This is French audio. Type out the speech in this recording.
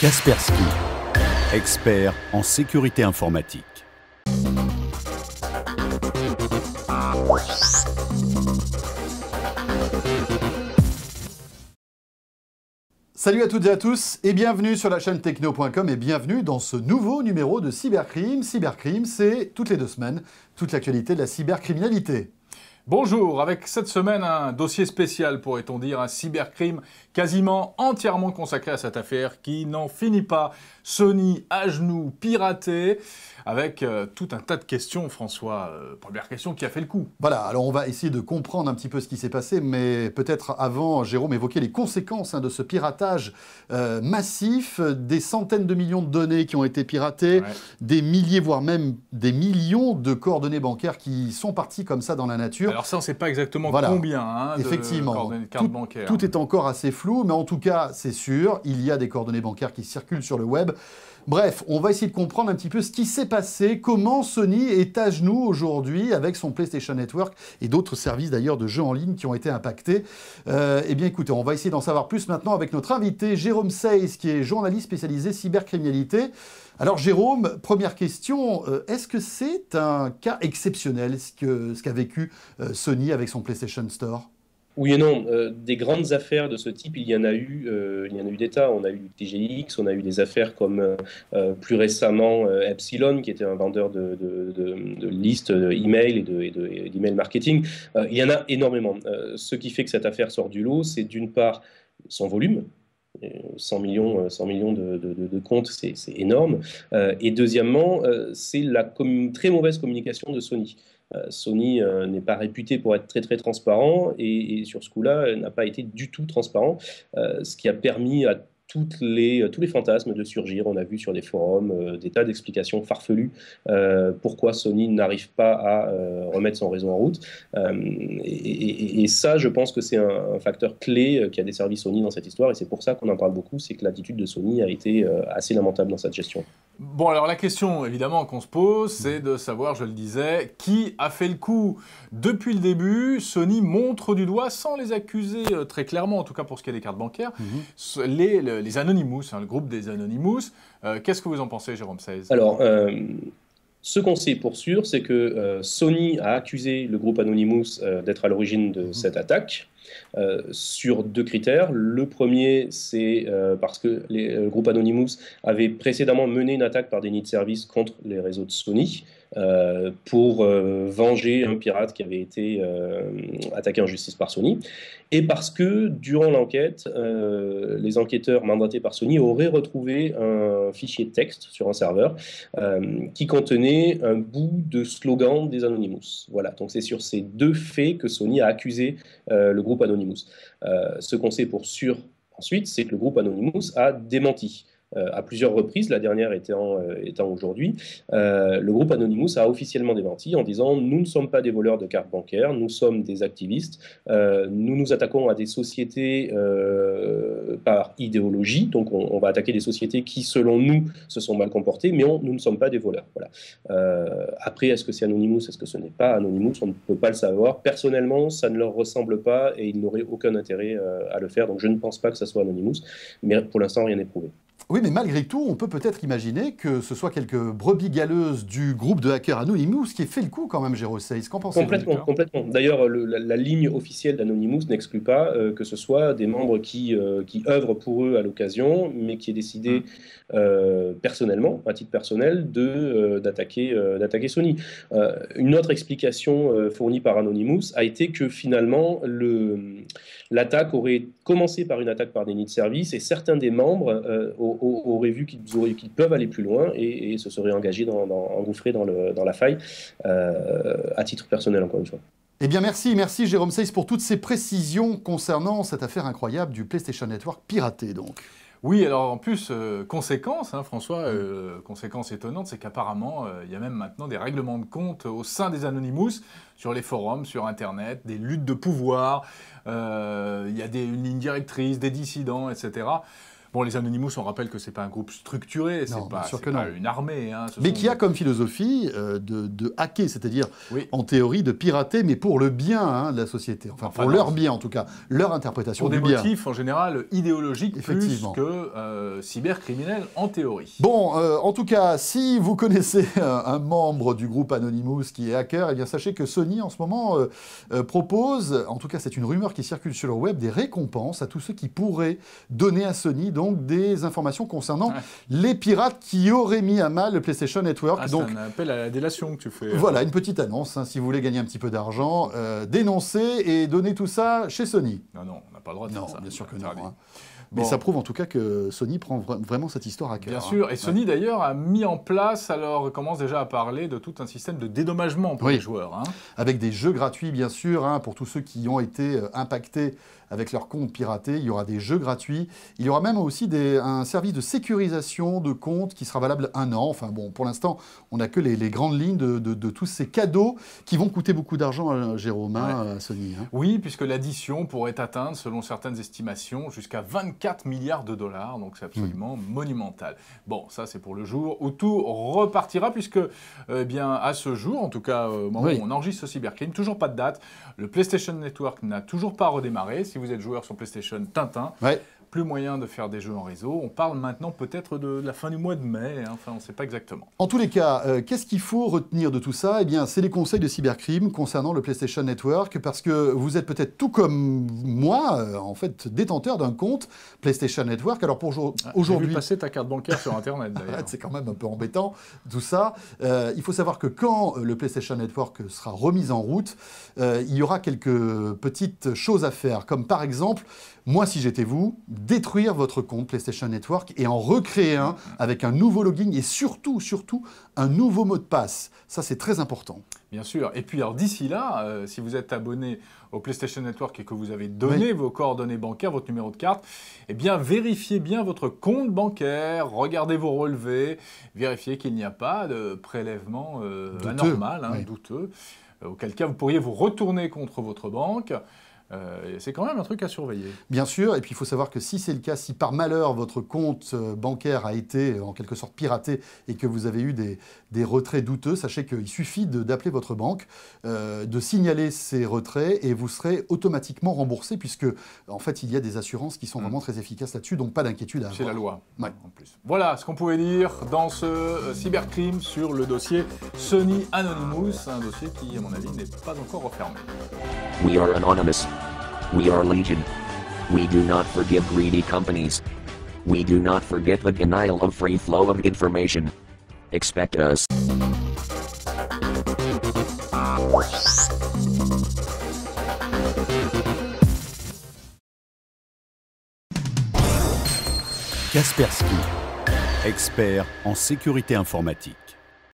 Kaspersky, expert en sécurité informatique. Salut à toutes et à tous et bienvenue sur la chaîne techno.com et bienvenue dans ce nouveau numéro de Cybercrime. Cybercrime, c'est toutes les 2 semaines, toute l'actualité de la cybercriminalité. Bonjour, avec cette semaine un dossier spécial, pourrait-on dire, un cybercrime quasiment entièrement consacré à cette affaire qui n'en finit pas. Sony à genoux, piraté, avec tout un tas de questions, François. Première question qui a fait le coup. Voilà, alors on va essayer de comprendre un petit peu ce qui s'est passé, mais peut-être avant, Jérôme, évoquer les conséquences de ce piratage massif, des centaines de millions de données qui ont été piratées, des milliers, voire même des millions de coordonnées bancaires qui sont parties comme ça dans la nature. Alors ça, on ne sait pas exactement combien effectivement, de coordonnées de cartes bancaires. Tout est encore assez flou, mais en tout cas, c'est sûr, il y a des coordonnées bancaires qui circulent sur le web. Bref, on va essayer de comprendre un petit peu ce qui s'est passé, comment Sony est à genoux aujourd'hui avec son PlayStation Network et d'autres services d'ailleurs de jeux en ligne qui ont été impactés. Eh bien écoutez, on va essayer d'en savoir plus maintenant avec notre invité Jérôme Seiz, qui est journaliste spécialisé cybercriminalité. Alors Jérôme, première question, est-ce que c'est un cas exceptionnel ce qu'a vécu Sony avec son PlayStation Store ? Oui et non. Des grandes affaires de ce type, il y en a eu des tas. On a eu TGX, on a eu des affaires comme plus récemment Epsilon, qui était un vendeur de listes email et d'email marketing. Il y en a énormément. Ce qui fait que cette affaire sort du lot, c'est d'une part son volume. 100 millions de comptes, c'est énorme. Et deuxièmement, c'est la très mauvaise communication de Sony. Sony n'est pas réputé pour être très très transparent et sur ce coup-là n'a pas été du tout transparent, ce qui a permis à tous les fantasmes de surgir. On a vu sur des forums des tas d'explications farfelues pourquoi Sony n'arrive pas à remettre son réseau en route. Et ça, je pense que c'est un facteur clé qui a desservi Sony dans cette histoire, et c'est pour ça qu'on en parle beaucoup, c'est que l'attitude de Sony a été assez lamentable dans cette gestion. Bon, alors la question, évidemment, qu'on se pose, c'est de savoir, je le disais, qui a fait le coup. Depuis le début, Sony montre du doigt, sans les accuser très clairement, en tout cas pour ce qui est des cartes bancaires, les Anonymous, le groupe des Anonymous. Qu'est-ce que vous en pensez, Jérôme Seiz ? Alors, ce qu'on sait pour sûr, c'est que Sony a accusé le groupe Anonymous d'être à l'origine de cette attaque. Sur 2 critères. Le premier, c'est parce que le groupe Anonymous avait précédemment mené une attaque par déni de service contre les réseaux de Sony pour venger un pirate qui avait été attaqué en justice par Sony, et parce que durant l'enquête, les enquêteurs mandatés par Sony auraient retrouvé un fichier de texte sur un serveur qui contenait un bout de slogan des Anonymous. Voilà, donc c'est sur ces 2 faits que Sony a accusé le groupe Anonymous. Ce qu'on sait pour sûr ensuite, c'est que le groupe Anonymous a démenti. À plusieurs reprises, la dernière étant aujourd'hui, le groupe Anonymous a officiellement démenti en disant « Nous ne sommes pas des voleurs de cartes bancaires, nous sommes des activistes, nous nous attaquons à des sociétés par idéologie, donc on va attaquer des sociétés qui, selon nous, se sont mal comportées, mais nous ne sommes pas des voleurs. » Voilà. Après, est-ce que c'est Anonymous, est-ce que ce n'est pas Anonymous? On ne peut pas le savoir. Personnellement, ça ne leur ressemble pas et ils n'auraient aucun intérêt à le faire, donc je ne pense pas que ça soit Anonymous, mais pour l'instant, rien n'est prouvé. Oui, mais malgré tout, on peut peut-être imaginer que ce soit quelques brebis galeuses du groupe de hackers Anonymous qui ait fait le coup quand même, Jérôme Seiz. Qu'en pensez-vous ? Complètement. D'ailleurs, la ligne officielle d'Anonymous n'exclut pas que ce soit des membres qui œuvrent pour eux à l'occasion, mais qui aient décidé personnellement, à titre personnel, d'attaquer Sony. Une autre explication fournie par Anonymous a été que finalement, l'attaque aurait commencé par une attaque par déni de service, et certains des membres auraient vu qu'ils peuvent aller plus loin et se seraient engagés engouffrés dans la faille, à titre personnel, encore une fois. Eh bien merci Jérôme Seiz pour toutes ces précisions concernant cette affaire incroyable du PlayStation Network piraté donc. Oui, alors en plus, conséquence, François, conséquence étonnante, c'est qu'apparemment, il y a même maintenant des règlements de compte au sein des Anonymous, sur les forums, sur Internet, des luttes de pouvoir, il y a une ligne directrice, des dissidents, etc. Bon, les Anonymous, on rappelle que c'est pas un groupe structuré, c'est Non, pas, bien sûr c'est que pas non. une armée. Hein, Mais qui a comme philosophie de hacker, c'est-à-dire Oui. en théorie de pirater, mais pour le bien de la société. Enfin, pour non, leur bien en tout cas, leur interprétation pour du des bien. motifs en général idéologiques plus Effectivement. que cybercriminels en théorie. Bon, en tout cas, si vous connaissez un membre du groupe Anonymous qui est hacker, eh bien sachez que Sony en ce moment propose, en tout cas c'est une rumeur qui circule sur le web, des récompenses à tous ceux qui pourraient donner à Sony donc des informations concernant les pirates qui auraient mis à mal le PlayStation Network. C'est Donc un appel à la délation que tu fais. voilà, une petite annonce, si vous voulez gagner un petit peu d'argent, dénoncez et donnez tout ça chez Sony. Non, on n'a pas le droit de Non, faire ça. bien sûr que C'est non. interdit. Mais Bon. ça prouve en tout cas que Sony prend vraiment cette histoire à cœur. Bien sûr, et Sony d'ailleurs a mis en place, alors commence déjà à parler de tout un système de dédommagement pour les joueurs. Hein. Avec des jeux gratuits, bien sûr, pour tous ceux qui ont été impactés avec leur compte piraté, il y aura des jeux gratuits. Il y aura même aussi un service de sécurisation de compte qui sera valable 1 an. Enfin bon, pour l'instant, on n'a que les grandes lignes de tous ces cadeaux qui vont coûter beaucoup d'argent à Jérôme, à Sony. Oui, puisque l'addition pourrait atteindre, selon certaines estimations, jusqu'à 24 milliards de dollars. Donc c'est absolument monumental. Bon, ça c'est pour le jour où tout repartira, puisque bien, à ce jour, en tout cas au moment où on enregistre ce cybercrime, toujours pas de date. Le PlayStation Network n'a toujours pas redémarré. Si vous êtes joueur sur PlayStation, Tintin. Plus moyen de faire des jeux en réseau. On parle maintenant peut-être de la fin du mois de mai. Enfin, on ne sait pas exactement. En tous les cas, qu'est-ce qu'il faut retenir de tout ça? Eh bien, c'est les conseils de cybercrime concernant le PlayStation Network, parce que vous êtes peut-être tout comme moi, en fait, détenteur d'un compte PlayStation Network. Alors pour aujourd'hui, j'ai vu passer ta carte bancaire sur Internet d'ailleurs. C'est quand même un peu embêtant tout ça. Il faut savoir que quand le PlayStation Network sera remis en route, il y aura quelques petites choses à faire, comme par exemple, moi si j'étais vous, détruire votre compte PlayStation Network et en recréer un avec un nouveau login et surtout un nouveau mot de passe. Ça, c'est très important. Bien sûr. Et puis, alors d'ici là, si vous êtes abonné au PlayStation Network et que vous avez donné vos coordonnées bancaires, votre numéro de carte, eh bien, vérifiez bien votre compte bancaire, regardez vos relevés, vérifiez qu'il n'y a pas de prélèvement anormal, douteux, auquel cas vous pourriez vous retourner contre votre banque. C'est quand même un truc à surveiller. Bien sûr, et puis il faut savoir que si c'est le cas, si par malheur votre compte bancaire a été en quelque sorte piraté et que vous avez eu des retraits douteux, sachez qu'il suffit d'appeler votre banque, de signaler ces retraits et vous serez automatiquement remboursé puisque en fait il y a des assurances qui sont vraiment très efficaces là-dessus, donc pas d'inquiétude à avoir. C'est la loi en plus. Voilà ce qu'on pouvait dire dans ce cybercrime sur le dossier Sony Anonymous, un dossier qui à mon avis n'est pas encore refermé. We are anonymous. We are legion. We do not forgive greedy companies. We do not forget the denial of free flow of information. Expect us. Kaspersky, expert en sécurité informatique.